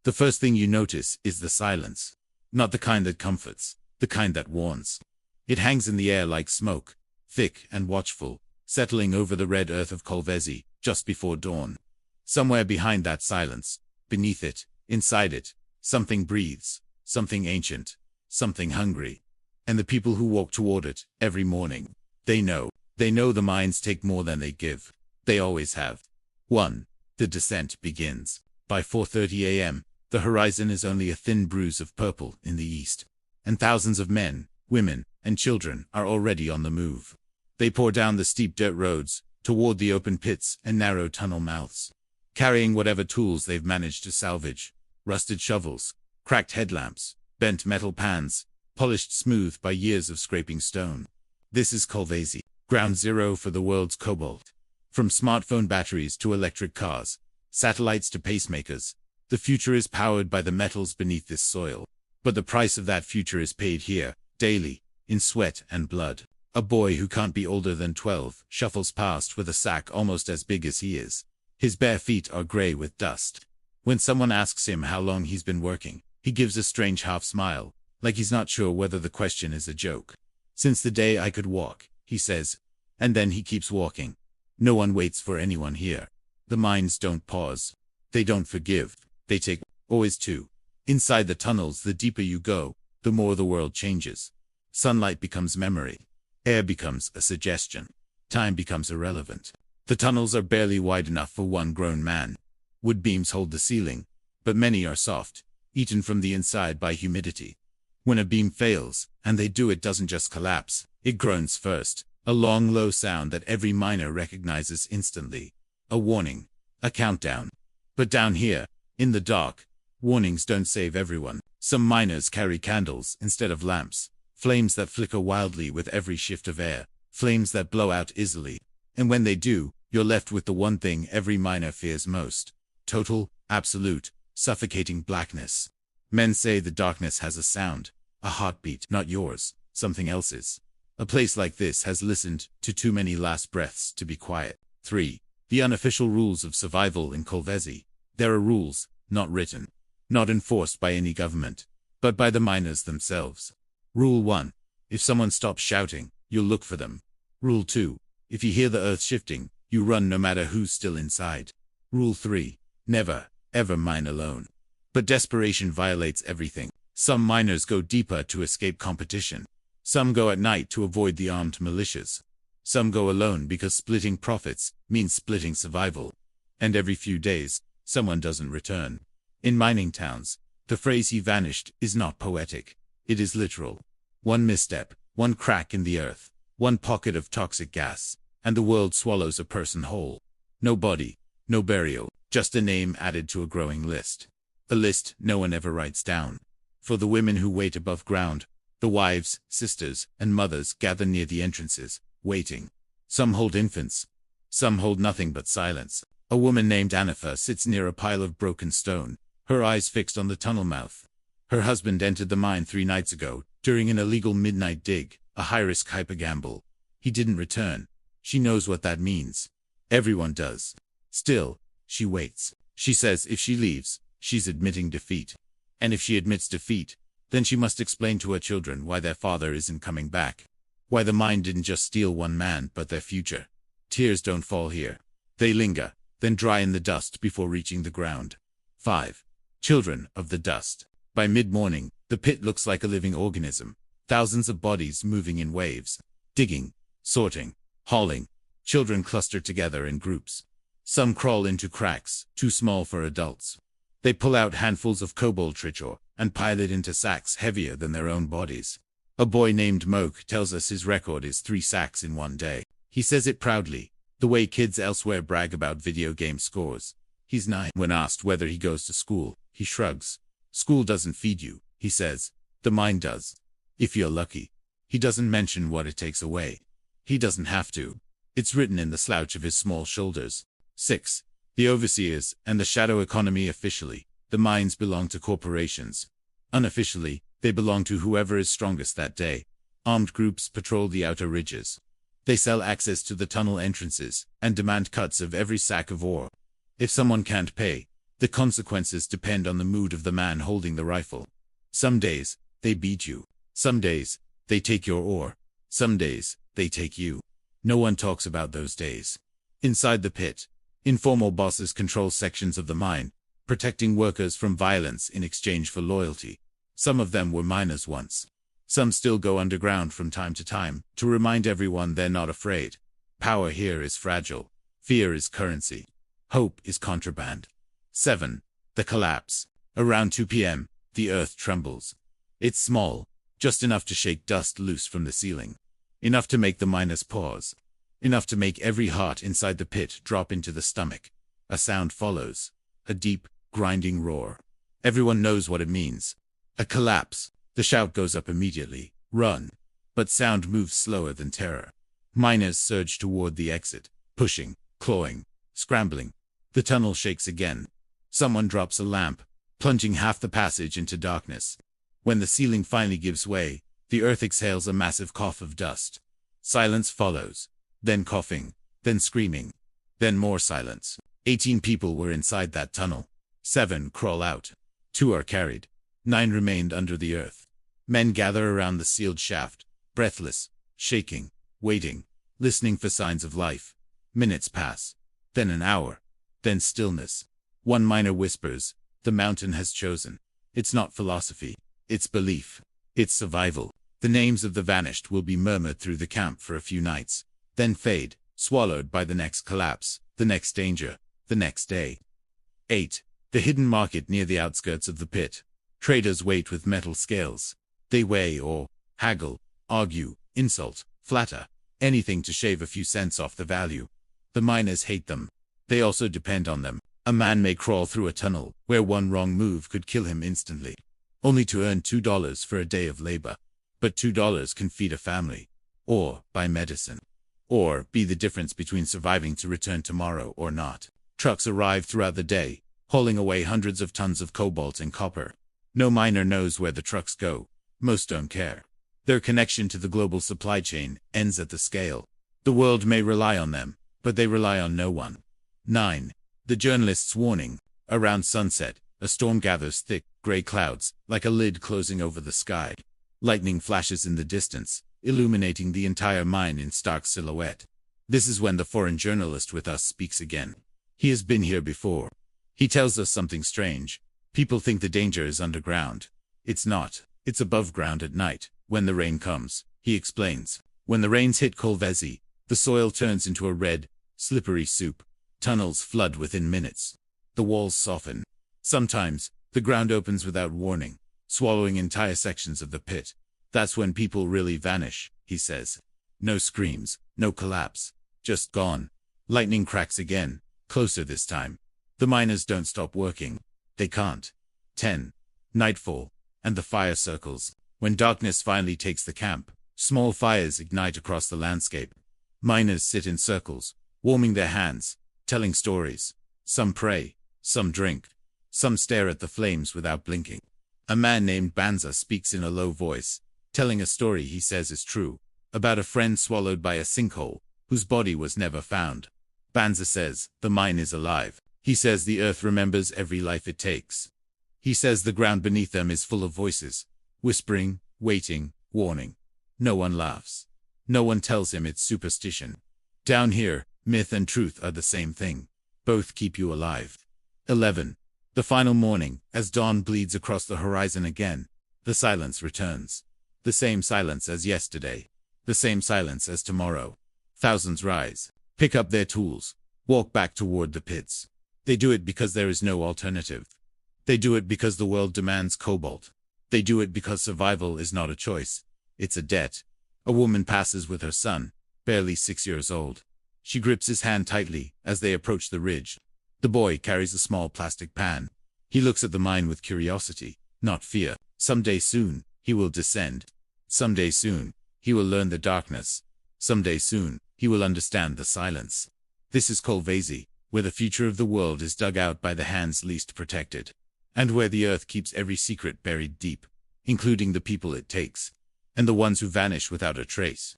The first thing you notice is the silence. Not the kind that comforts, the kind that warns. It hangs in the air like smoke, thick and watchful, settling over the red earth of Kolwezi just before dawn. Somewhere behind that silence, beneath it, inside it, something breathes, something ancient, something hungry. And the people who walk toward it every morning, they know the mines take more than they give. They always have. 1. The descent begins. By 4:30 a.m., the horizon is only a thin bruise of purple in the east, and thousands of men, women, and children are already on the move. They pour down the steep dirt roads, toward the open pits and narrow tunnel mouths, carrying whatever tools they've managed to salvage: rusted shovels, cracked headlamps, bent metal pans, polished smooth by years of scraping stone. This is Kolwezi, ground zero for the world's cobalt. From smartphone batteries to electric cars, satellites to pacemakers, the future is powered by the metals beneath this soil. But the price of that future is paid here, daily, in sweat and blood. A boy who can't be older than 12 shuffles past with a sack almost as big as he is. His bare feet are gray with dust. When someone asks him how long he's been working, he gives a strange half smile, like he's not sure whether the question is a joke. "Since the day I could walk," he says. And then he keeps walking. No one waits for anyone here. The mines don't pause. They don't forgive. They take, always two. Inside the tunnels, the deeper you go, the more the world changes. Sunlight becomes memory. Air becomes a suggestion. Time becomes irrelevant. The tunnels are barely wide enough for one grown man. Wood beams hold the ceiling, but many are soft, eaten from the inside by humidity. When a beam fails, and they do, it doesn't just collapse, it groans first, a long, low sound that every miner recognizes instantly. A warning, a countdown. But down here, in the dark, warnings don't save everyone. Some miners carry candles instead of lamps, flames that flicker wildly with every shift of air, flames that blow out easily. And when they do, you're left with the one thing every miner fears most: total, absolute, suffocating blackness. Men say the darkness has a sound, a heartbeat, not yours, something else's. A place like this has listened to too many last breaths to be quiet. 3. The unofficial rules of survival in Kolwezi. There are rules, not written, not enforced by any government, but by the miners themselves. Rule 1. If someone stops shouting, you'll look for them. Rule 2. If you hear the earth shifting, you run no matter who's still inside. Rule 3. Never, ever mine alone. But desperation violates everything. Some miners go deeper to escape competition. Some go at night to avoid the armed militias. Some go alone because splitting profits means splitting survival. And every few days, someone doesn't return. In mining towns, the phrase "he vanished" is not poetic. It is literal. One misstep, one crack in the earth, one pocket of toxic gas, and the world swallows a person whole. No body, no burial, just a name added to a growing list. A list no one ever writes down. For the women who wait above ground, the wives, sisters, and mothers gather near the entrances, waiting. Some hold infants. Some hold nothing but silence. A woman named Anifa sits near a pile of broken stone, her eyes fixed on the tunnel mouth. Her husband entered the mine 3 nights ago, during an illegal midnight dig, a high-risk hyper-gamble. He didn't return. She knows what that means. Everyone does. Still, she waits. She says if she leaves, she's admitting defeat. And if she admits defeat, then she must explain to her children why their father isn't coming back. Why the mine didn't just steal one man, but their future. Tears don't fall here. They linger, then dry in the dust before reaching the ground. 5. Children of the dust. By mid-morning, the pit looks like a living organism. Thousands of bodies moving in waves. Digging, sorting, hauling. Children cluster together in groups. Some crawl into cracks, too small for adults. They pull out handfuls of cobalt rich ore and pile it into sacks heavier than their own bodies. A boy named Moke tells us his record is 3 sacks in one day. He says it proudly, the way kids elsewhere brag about video game scores. He's 9. When asked whether he goes to school, he shrugs. School doesn't feed you, he says. The mine does. If you're lucky. He doesn't mention what it takes away. He doesn't have to. It's written in the slouch of his small shoulders. 6. The overseers and the shadow economy. Officially, the mines belong to corporations. Unofficially, they belong to whoever is strongest that day. Armed groups patrol the outer ridges. They sell access to the tunnel entrances and demand cuts of every sack of ore. If someone can't pay, The consequences depend on the mood of the man holding the rifle. Some days, they beat you. Some days, they take your ore. Some days, they take you. No one talks about those days. Inside the pit, informal bosses control sections of the mine, protecting workers from violence in exchange for loyalty. Some of them were miners once. Some still go underground from time to time, to remind everyone they're not afraid. Power here is fragile. Fear is currency. Hope is contraband. 7. The collapse. Around 2 p.m., the earth trembles. It's small, just enough to shake dust loose from the ceiling. Enough to make the miners pause. Enough to make every heart inside the pit drop into the stomach. A sound follows. A deep, grinding roar. Everyone knows what it means. A collapse. The shout goes up immediately. Run. But sound moves slower than terror. Miners surge toward the exit, pushing, clawing, scrambling. The tunnel shakes again. Someone drops a lamp, plunging half the passage into darkness. When the ceiling finally gives way, the earth exhales a massive cough of dust. Silence follows. Then coughing. Then screaming. Then more silence. 18 people were inside that tunnel. 7 crawl out. 2 are carried. 9 remained under the earth. Men gather around the sealed shaft, breathless, shaking, waiting, listening for signs of life. Minutes pass. Then an hour. Then stillness. One miner whispers, "The mountain has chosen." It's not philosophy. It's belief. It's survival. The names of the vanished will be murmured through the camp for a few nights, then fade, swallowed by the next collapse, the next danger, the next day. 8. The hidden market near the outskirts of the pit. Traders wait with metal scales. They weigh or haggle, argue, insult, flatter, anything to shave a few cents off the value. The miners hate them. They also depend on them. A man may crawl through a tunnel where one wrong move could kill him instantly, only to earn $2 for a day of labor. But $2 can feed a family, or buy medicine, or be the difference between surviving to return tomorrow or not. Trucks arrive throughout the day, hauling away hundreds of tons of cobalt and copper. No miner knows where the trucks go. Most don't care. Their connection to the global supply chain ends at the scale. The world may rely on them, but they rely on no one. 9. The journalist's warning. Around sunset, a storm gathers thick, gray clouds, like a lid closing over the sky. Lightning flashes in the distance, illuminating the entire mine in stark silhouette. This is when the foreign journalist with us speaks again. He has been here before. He tells us something strange. People think the danger is underground. It's not. It's above ground at night, when the rain comes, he explains. When the rains hit Kolwezi, the soil turns into a red, slippery soup. Tunnels flood within minutes. The walls soften. Sometimes, the ground opens without warning, swallowing entire sections of the pit. That's when people really vanish, he says. No screams, no collapse. Just gone. Lightning cracks again, closer this time. The miners don't stop working. They can't. 10. Nightfall, and the fire circles. When darkness finally takes the camp, small fires ignite across the landscape. Miners sit in circles, warming their hands, telling stories. Some pray, some drink, some stare at the flames without blinking. A man named Banza speaks in a low voice, telling a story he says is true, about a friend swallowed by a sinkhole, whose body was never found. Banza says, the mine is alive. He says the earth remembers every life it takes. He says the ground beneath them is full of voices, whispering, waiting, warning. No one laughs. No one tells him it's superstition. Down here, myth and truth are the same thing. Both keep you alive. 11. The final morning, as dawn bleeds across the horizon again, the silence returns. The same silence as yesterday. The same silence as tomorrow. Thousands rise, pick up their tools, walk back toward the pits. They do it because there is no alternative. They do it because the world demands cobalt. They do it because survival is not a choice. It's a debt. A woman passes with her son, barely 6 years old. She grips his hand tightly as they approach the ridge. The boy carries a small plastic pan. He looks at the mine with curiosity, not fear. Someday soon, he will descend. Someday soon, he will learn the darkness. Someday soon, he will understand the silence. This is Kolwezi, where the future of the world is dug out by the hands least protected, and where the earth keeps every secret buried deep, including the people it takes, and the ones who vanish without a trace.